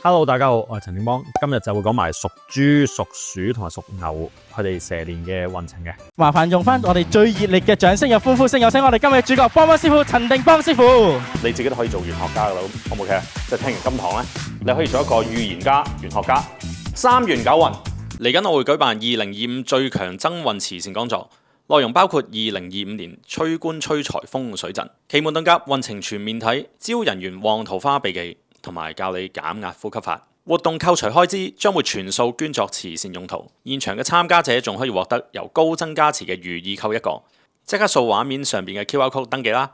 Hello， 大家好，我係陳定邦，今日就會講埋屬豬、屬鼠同埋屬牛佢哋蛇年嘅運程嘅。麻煩用翻我哋最熱烈嘅掌聲，有歡呼聲，有請我哋今日嘅主角邦邦師傅陳定邦師傅。你自己都可以做玄學家噶啦，好唔好嘅？即係聽完今堂咧，你可以做一個預言家、玄學家。三元九運嚟緊，我會舉辦2025最強增運慈善講座，內容包括2025年催官催財風水陣、奇門遁甲運程全面睇、招人緣旺桃花秘技，同埋教你減壓呼吸法。活動扣除開支將會全數捐作慈善用途。現場嘅參加者仲可以獲得由高增加持嘅如意扣一個。即刻掃畫面上邊嘅 QR code 登記啦。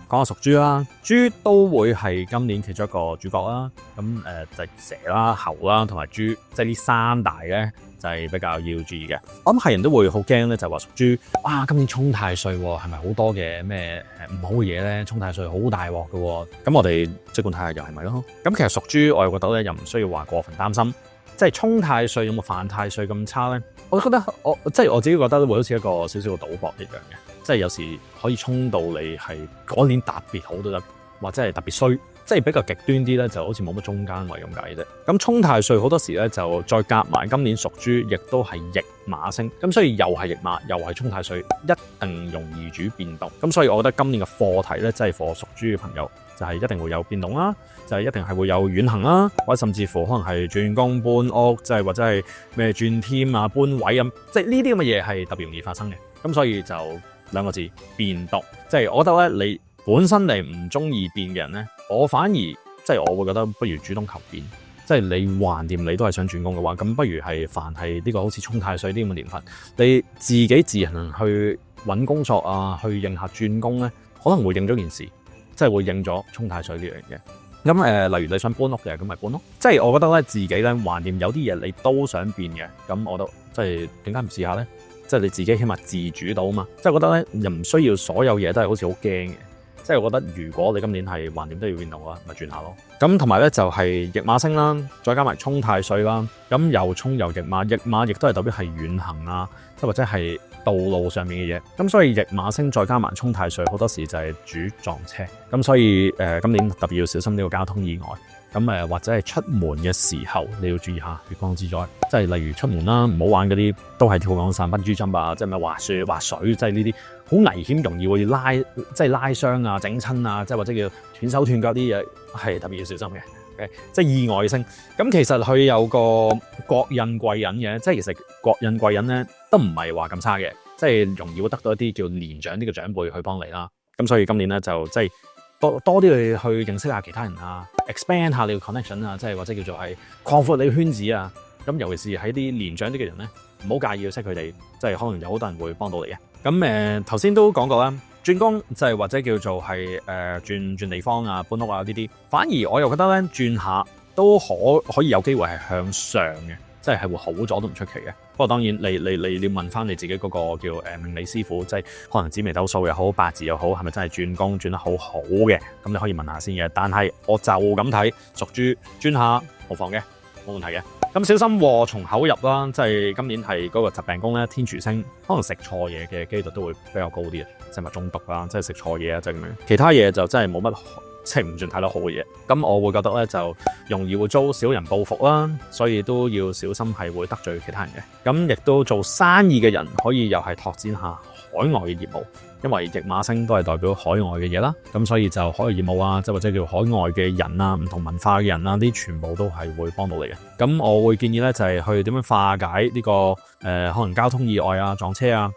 講下屬豬啦，豬都會係今年其中一個主角啦。咁就係蛇啦、猴啦同埋豬，即係呢三大咧就係比較要注意嘅。我諗係人都會好驚咧，就話屬豬哇，今年沖太歲係咪好多嘅咩唔好嘅嘢咧？沖太歲好大鑊嘅，咁我哋即管睇下又係咪咯。咁其實屬豬我又覺得咧又唔需要話過分擔心，即係沖太歲有冇犯太歲咁差咧？我覺得我自己覺得會好似一個少少嘅賭博一樣嘅。即係有時可以衝到你係嗰年特別好都得，或者係特別衰，即係比較極端啲咧，就好似冇乜中間位咁解啫。咁沖太歲好多時咧就再夾埋今年屬豬，亦都係驛馬星，咁所以又係驛馬，又係沖太歲，一定容易主變動。咁所以我覺得今年嘅課題咧，即係課屬豬嘅朋友，就係一定會有變動啦，就係一定係會有遠行啦，或者甚至乎可能係轉工搬屋，即係或者係咩轉 team 啊、搬位咁，即係呢啲咁嘅嘢係特別容易發生嘅。咁所以就兩個字變動，即係我覺得咧，你本身你唔中意變嘅人咧，我反而即係我會覺得不如主動求變，即係你橫掂你都係想轉工嘅話，咁不如係凡係呢個好似沖太歲啲咁嘅年份，你自己自行去揾工作啊，去應下轉工咧，可能會應咗件事，即係會應咗沖太歲呢樣嘢。咁例如你想搬屋嘅，咁咪搬屋。即係我覺得咧，自己咧橫掂有啲嘢你都想變嘅，咁我都即係點解唔試下咧？即係你自己起碼自主到啊嘛，即係覺得咧又唔需要所有嘢都係好似好驚嘅，即係我覺得如果你今年係橫掂都要變動嘅話，咪轉下咯。咁同埋咧就係驛馬星啦，再加埋沖太歲啦，咁又沖又驛馬，驛馬亦都係代表係遠行啊，即係或者係道路上面嘅嘢。咁所以驛馬星再加埋沖太歲，好多時就係主撞車。咁所以今年特別要小心呢個交通意外。咁或者係出門嘅時候，你要注意下血光之災，即係例如出門啦，唔好玩嗰啲都係跳降傘、笨豬跳啊，即係咩滑雪、滑水，即係呢啲好危險，容易會拉傷啊、整親啊，即係或者叫斷手斷腳啲嘢，係特別要小心嘅。即係意外性。咁其實佢有個國印貴人嘅，即係其實國印貴人咧都唔係話咁差嘅，即係容易會得到一啲叫年長啲嘅長輩去幫你啦。咁所以今年咧就即係多啲去認識下其他人啊 ，expand 下你個 connection 啊，即係或者叫做係擴闊你嘅圈子啊。咁尤其是喺啲年長啲嘅人咧，唔好介意要識佢哋，即係可能有好多人會幫到你嘅。咁頭先都講過啦，轉工就係或者叫做係轉地方啊、搬屋啊呢啲，反而我又覺得咧轉下都可以有機會係向上嘅。即係會好咗都唔出奇嘅。不過當然你要問翻你自己嗰個叫命理師傅，即係可能紫微斗數又好、八字又好，係咪真係轉工轉得好好嘅？咁你可以問下先嘅。但係我就咁睇，屬豬轉下無妨嘅，冇問題嘅。咁小心禍從口入啦，即係今年係嗰個疾病宮咧，天廚星，可能食錯嘢嘅機率都會比較高啲啊，即係咪中毒啦，即係食錯嘢啊，即係咁樣。其他嘢就真係冇乜。即係唔算太多好嘅嘢，咁我會覺得咧就容易會遭小人報復啦，所以都要小心係會得罪其他人嘅。咁亦都做生意嘅人可以又係拓展下海外嘅業務，因為驛馬星都係代表海外嘅嘢啦。咁所以就海外業務啊，即係或者叫海外嘅人啊，唔同文化嘅人啊，啲全部都係會幫到你嘅。咁我會建議咧就係去點樣化解呢個可能交通意外啊、撞車啊，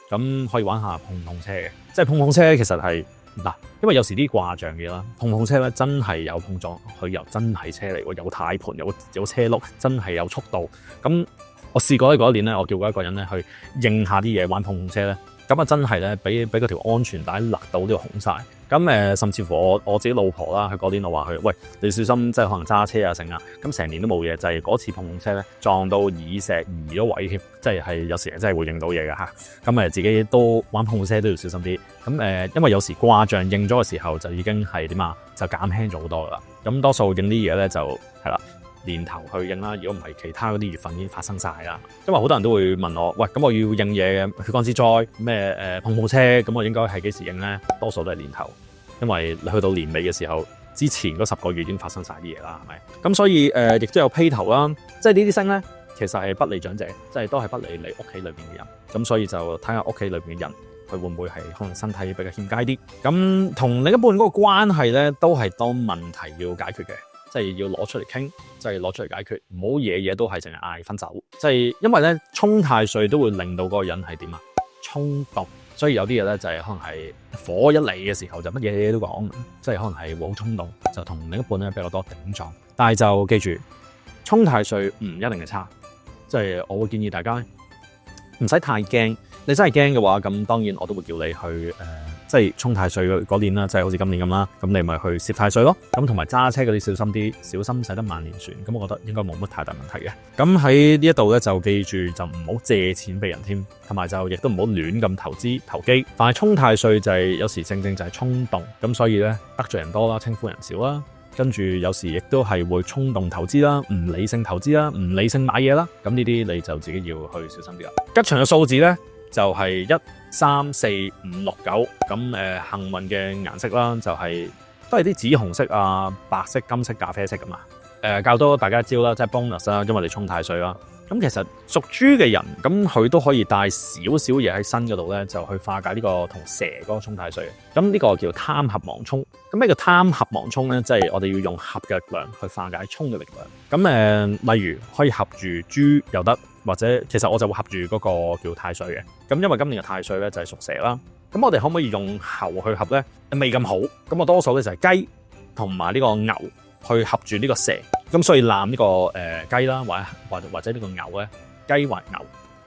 咁可以玩下碰碰車嘅，即係碰碰車其實係。嗱，因為有時啲卦象嘅啦，碰碰車咧真係有碰撞，佢又真係車嚟喎，有軚盤，有車轆，真係有速度。咁我試過嗰一年咧，我叫過一個人咧去應下啲嘢玩碰碰車咧，咁啊真係咧俾嗰條安全帶勒到都要紅晒。咁甚至乎我自己老婆啦，佢嗰年我話佢，喂，你小心，即係可能揸車啊成啊，咁成年都冇嘢，就係嗰次碰碰車咧撞到耳石移咗位添，即係有時真係會應到嘢㗎嚇。咁自己都玩碰碰車都要小心啲。咁因為有時卦象應咗嘅時候就已經係點啊，就減輕咗好多㗎啦。咁多數應啲嘢咧就係啦。年頭去應啦，如果唔係其他嗰啲月份已經發生晒啦。因為好多人都會問我，喂，咁我要應嘢嘅血光之災咩碰碰車，咁我應該係幾時應咧？多數都係年頭，因為你去到年尾嘅時候，之前嗰10個月已經發生晒啲嘢啦，係咪？咁所以亦都有披頭啦，即係呢啲星咧，其實係不利長者，即係都係不利你屋企裏邊嘅人。咁所以就睇下屋企裏邊嘅人，佢會唔會係可能身體比較欠佳啲。咁同另一半嗰個關係咧，都係當問題要解決嘅，即係要攞出嚟傾，即係攞出嚟解決，唔好嘢嘢都係淨係嗌分手。即係因為咧沖太歲都會令到嗰個人係點啊？衝動。所以有啲嘢咧就係可能係火一嚟嘅時候就乜嘢都講，即係可能係會好衝動，就同另一半咧比較多頂撞。但係就記住，沖太歲唔一定係差，即係我會建議大家唔使太驚。你真係驚嘅話，咁當然我都會叫你去即係沖太歲嗰年啦，即係好似今年咁啦，咁你咪去攝太歲咯。咁同埋揸車嗰啲小心啲，小心駛得萬年船。咁我覺得應該冇乜太大問題嘅。咁喺呢一度咧就記住就唔好借錢俾人添，同埋就亦都唔好亂咁投資投機。但係沖太歲就係有時正正就係衝動，咁所以咧得罪人多啦，稱呼人少啦。跟住有時亦都係會衝動投資啦，唔理性投資啦，唔理性買嘢啦。咁呢啲你就自己要去小心啲啦。吉祥嘅數字咧就係1、3、4、5、6、9。咁幸運嘅顏色啦就係都係啲紫紅色啊、白色、金色、咖啡色咁啊。教多大家一招啦，即係 bonus 啦，因為你沖太歲啦。咁其實屬豬嘅人，咁佢都可以帶少少嘢喺身嗰度咧，就去化解呢個同蛇嗰個沖太歲。咁呢個叫貪合忘沖。咁咩叫貪合忘沖咧？即係我哋要用合嘅力量去化解沖嘅力量。咁例如可以合住豬又得，或者其實我就會合住嗰個叫太歲嘅。咁因為今年嘅太歲咧就係屬蛇啦。咁我哋可唔可以用猴去合咧？未咁好。咁我多數咧就係雞同埋呢個牛去合住呢個蛇。咁所以攬呢個雞啦，或者呢個牛咧，雞或牛，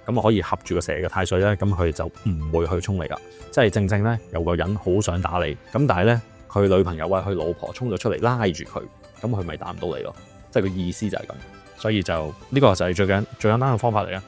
咁啊可以合住個蛇嘅太歲咧，咁佢就唔會去沖你噶。即係正正咧有個人好想打你，咁但係咧佢女朋友或者佢老婆衝咗出嚟拉住佢，咁佢咪打唔到你咯。即係個意思就係咁。所以就呢個就係最簡單嘅方法嚟啊。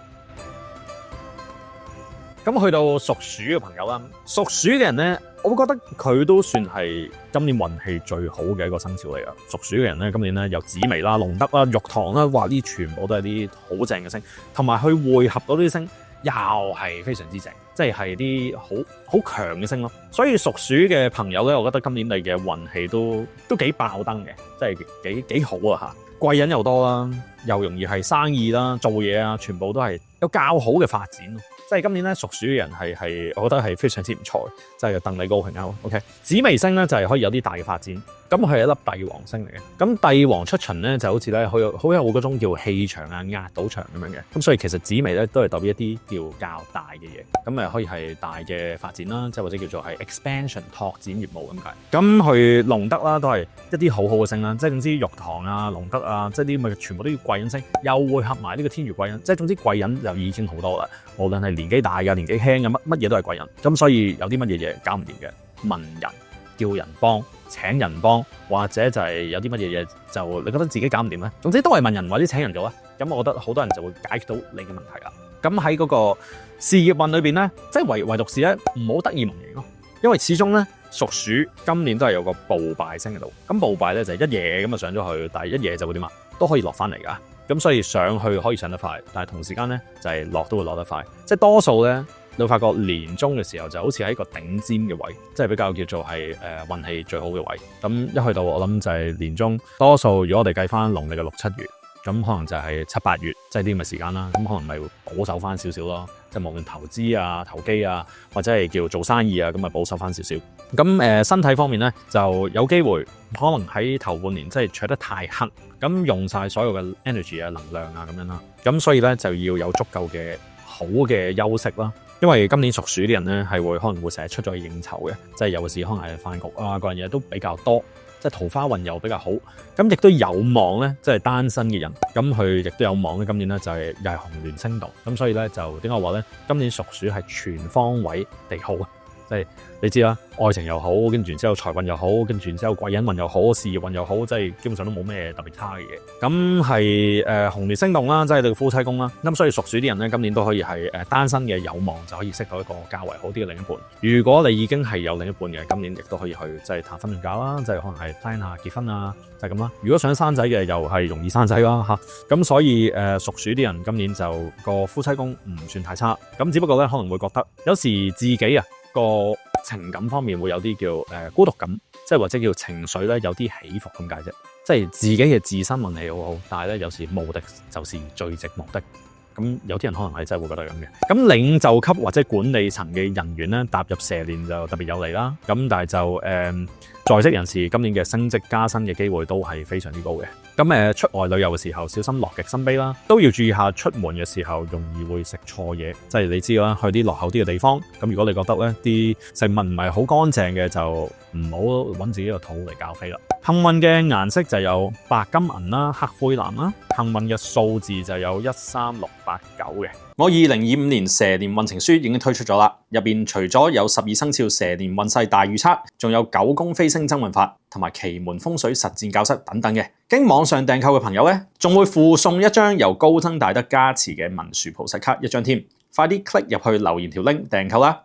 咁去到屬鼠嘅朋友啦，屬鼠嘅人咧，我會覺得佢都算係今年運氣最好嘅一個生肖嚟噶。屬鼠嘅人咧，今年咧有紫微啦、龍德啦、玉堂啦，哇！呢全部都係啲好正嘅星，同埋佢匯合到呢啲星，又係非常之正，即係啲好強嘅星咯。所以屬鼠嘅朋友咧，我覺得今年你嘅運氣都幾爆燈嘅，即係幾好啊嚇！貴人又多啦，又容易係生意啦、做嘢啊，全部都係有較好嘅發展。即係今年咧，屬鼠嘅人係，我覺得係非常之唔錯嘅，即係戥你高興啊 ！OK， 紫微星咧就係可以有啲大嘅發展，咁佢係一粒帝王星嚟嘅。咁帝王出巡咧就好似咧好有嗰種叫氣場啊、壓倒場咁樣嘅。咁所以其實紫微咧都係代表一啲叫較大嘅嘢，咁可以係大嘅發展啦，即係或者叫做係 expansion 拓展業務咁解。咁佢龍德啦都係一啲好好嘅星啦，即係總之玉堂啊、龍德啊，即係啲咪全部都要貴人星，又會合埋呢個天月貴人，即係總之貴人就已經好多啦，無論係年紀大嘅、年紀輕嘅，乜嘢都係貴人。咁所以有啲乜嘢嘢搞唔掂嘅，問人、叫人幫、請人幫，或者就係有啲乜嘢嘢就你覺得自己搞唔掂咧，總之都係問人或者請人做啊。咁我覺得好多人就會解決到你嘅問題啦。咁喺嗰個事業運裏邊咧，即係唯獨是咧唔好得意忘形咯，因為始終咧屬鼠今年都係有個暴敗星喺度。咁暴敗咧就係一夜咁就上咗去，但係一夜就會點啊？都可以落翻嚟噶。咁所以上去可以上得快，但係同時間咧就係落都會落得快。即係多數咧，你會發覺年中嘅時候就好似喺一個頂尖嘅位，即係比較叫做係運氣最好嘅位。咁一去到我諗就係年中，多數如果我哋計翻農曆嘅6、7月，咁可能就係7、8月，即係啲咁嘅時間啦。咁可能咪會保守翻少少咯，即係無論投資啊、投機啊，或者係叫做生意啊，咁咪保守翻少少。咁身體方面咧就有機會可能喺頭半年即係取得太黑。咁用晒所有嘅 energy 啊、能量啊咁樣啦，咁所以咧就要有足夠嘅好嘅休息啦。因為今年屬鼠啲人咧係可能會成日出咗去應酬嘅，即係尤其是可能係飯局啊嗰樣嘢都比較多，即係桃花運又比較好。咁亦都有望咧，即係單身嘅人，咁佢亦都有望咧。今年咧就係又係紅鸞星度，咁所以咧就點解話咧？今年屬鼠係全方位地好啊！即係你知啦，愛情又好，跟住之後財運又好，跟住之後貴人運又好，事業運又好，即係基本上都冇咩特別差嘅嘢。咁係紅鸞星動啦，即係你個夫妻宮啦。咁所以屬鼠啲人咧，今年都可以係單身嘅有望就可以識到一個較為好啲嘅另一半。如果你已經係有另一半嘅，今年亦都可以去即係談婚論嫁啦，即係可能係 plan 下結婚啊，就係咁啦。如果想生仔嘅，又係容易生仔啦嚇。咁所以屬鼠啲人今年就個夫妻宮唔算太差。咁只不過咧可能會覺得有時自己啊個情感方面會有啲叫孤獨感，即係或者叫情緒咧有啲起伏咁解啫。即係自己嘅自身運氣好好，但係咧有時無敵就是最寂寞的。咁有啲人可能係真係會覺得咁嘅。咁領袖級或者管理層嘅人員咧，踏入蛇年就特別有利啦。咁但係就在職人士今年嘅升職加薪嘅機會都係非常之高嘅。咁出外旅遊嘅時候小心樂極生悲啦，都要注意下出門嘅時候容易會食錯嘢。即係你知啦，去啲落後啲嘅地方，咁如果你覺得咧啲食物唔係好乾淨嘅，就唔好揾自己個肚嚟教飛啦。幸運嘅顏色就有白金銀啦、黑灰藍啦。幸運嘅數字就有13689嘅。我2025年蛇年運程書已經推出咗啦，入邊除咗有12生肖蛇年運勢大預測，仲有9宮飛星增運法同埋奇門風水實戰教室等等嘅。經網上訂購嘅朋友咧，仲會附送一張由高僧大德加持嘅文殊菩薩卡一張添，快啲 click 入去留言條 link 訂購啦。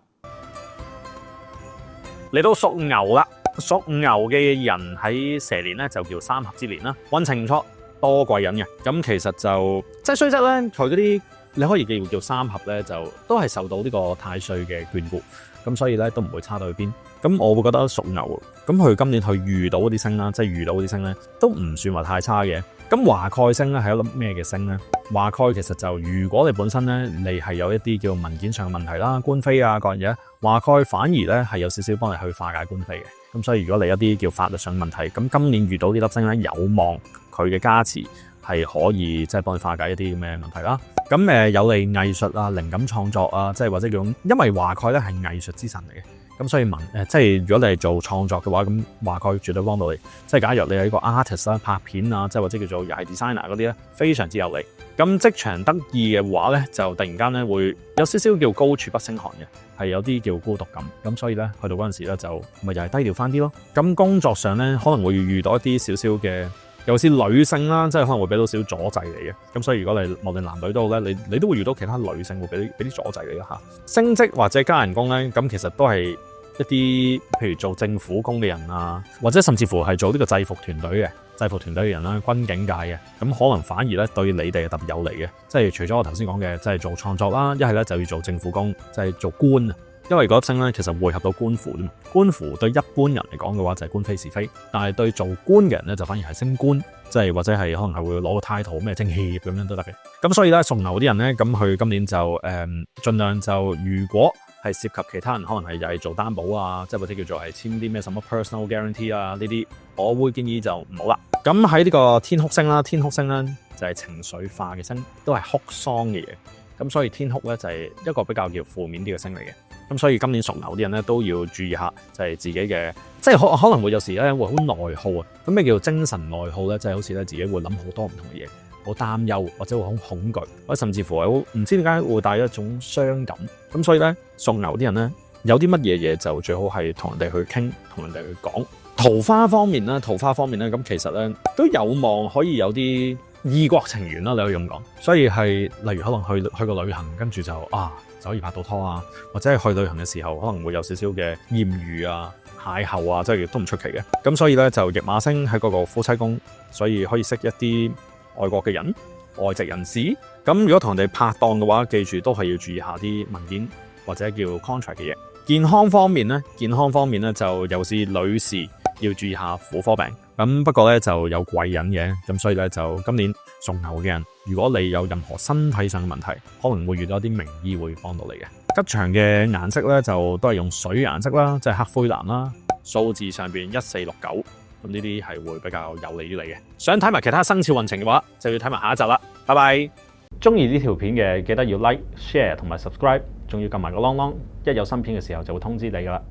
嚟到屬牛啦，屬牛嘅人喺蛇年咧就叫三合之年啦，運程唔錯，多貴人嘅。咁其實就即係雖則咧，佢嗰啲你可以叫三合咧，就都係受到呢個太歲嘅眷顧，咁所以咧都唔會差到去邊。咁我會覺得屬牛，咁佢今年去遇到嗰啲星啦，即係遇到嗰啲星咧，都唔算話太差嘅。咁華蓋星咧係一粒咩嘅星咧？華蓋其實就如果你本身咧你係有一啲叫文件上嘅問題啦、官非啊各樣嘢，華蓋反而咧係有少少幫你去化解官非嘅。咁所以如果你一啲叫法律上嘅問題，咁今年遇到呢粒星咧，有望佢嘅加持係可以即係幫你化解一啲咩問題啦。咁有利藝術啊、靈感創作啊，即係或者叫，因為華蓋咧係藝術之神嚟嘅。咁所以即係如果你係做創作嘅話，咁華蓋絕對幫到你。即係假如你係一個 artist 啦、拍片啊，即係或者叫做又係 designer 嗰啲咧，非常之有利。咁職場得意嘅話咧，就突然間咧會有少少叫高處不勝寒嘅，係有啲叫孤獨感。咁所以咧去到嗰陣時咧就咪又係低調翻啲咯。咁工作上咧可能會遇到一啲少少嘅，尤其是女性啦，即係可能會俾到少少阻滯你嘅。咁所以如果你無論男女都好咧，你都會遇到其他女性會俾啲阻滯你嘅嚇。升職或者加人工咧，咁其實都係一啲譬如做政府工嘅人啊，或者甚至乎係做呢個制服團隊嘅人啦，軍警界嘅，咁可能反而咧對你哋係特別有利嘅。即係除咗我頭先講嘅，即係做創作啦，一係咧就要做政府工，即係做官啊。因為嗰粒星咧其實匯合到官符啫嘛，官符對一般人嚟講嘅話就係官非是非，但係對做官嘅人咧就反而係升官，即係或者係可能係會攞個 title 咩政協咁樣都得嘅。咁所以咧屬牛啲人咧，咁佢今年就盡量就如果係涉及其他人，可能係又係做擔保啊，即係或者叫做係簽啲咩什麼 personal guarantee 啊呢啲，我會建議就唔好啦。咁喺呢個天哭星啦，天哭星咧就係情緒化嘅星，都係哭喪嘅嘢。咁所以天哭咧就係一個比較叫負面啲嘅星嚟嘅。咁所以今年屬牛啲人咧都要注意下，就係自己嘅，即係可能會有時咧會好內耗啊。咁咩叫精神內耗咧？就係好似咧自己會諗好多唔同嘅嘢，好擔憂或者會好恐懼，或者甚至乎係好唔知點解會帶一種傷感。咁所以咧屬牛啲人咧有啲乜嘢嘢就最好係同人哋去傾，同人哋去講。桃花方面咧，咁其實咧都有望可以有啲異國情緣啦，你可以咁講。所以係例如可能去個旅行，跟住就可以拍到拖啊，或者係去旅行嘅時候可能會有少少嘅豔遇啊、邂逅啊，即係都唔出奇嘅。咁所以咧就驛馬星喺嗰個夫妻宮，所以可以識一啲外國嘅人、外籍人士。咁如果同人哋拍檔嘅話，記住都係要注意下啲文件或者叫 contract 嘅嘢。健康方面咧就尤其是女士要注意下婦科病。咁不過咧就有貴人嘅，咁所以咧就今年屬牛嘅人，如果你有任何身體上嘅問題，可能會遇到一啲名醫會幫到你嘅。吉祥嘅顏色咧就都係用水顏色啦，即係黑灰藍啦。數字上邊1469，咁呢啲係會比較有利於你嘅。想睇埋其他生肖運程嘅話，就要睇埋下一集啦。拜拜！中意呢條片嘅記得要 like、share 同埋 subscribe，仲要撳埋個啷啷，一有新片嘅時候就會通知你噶啦。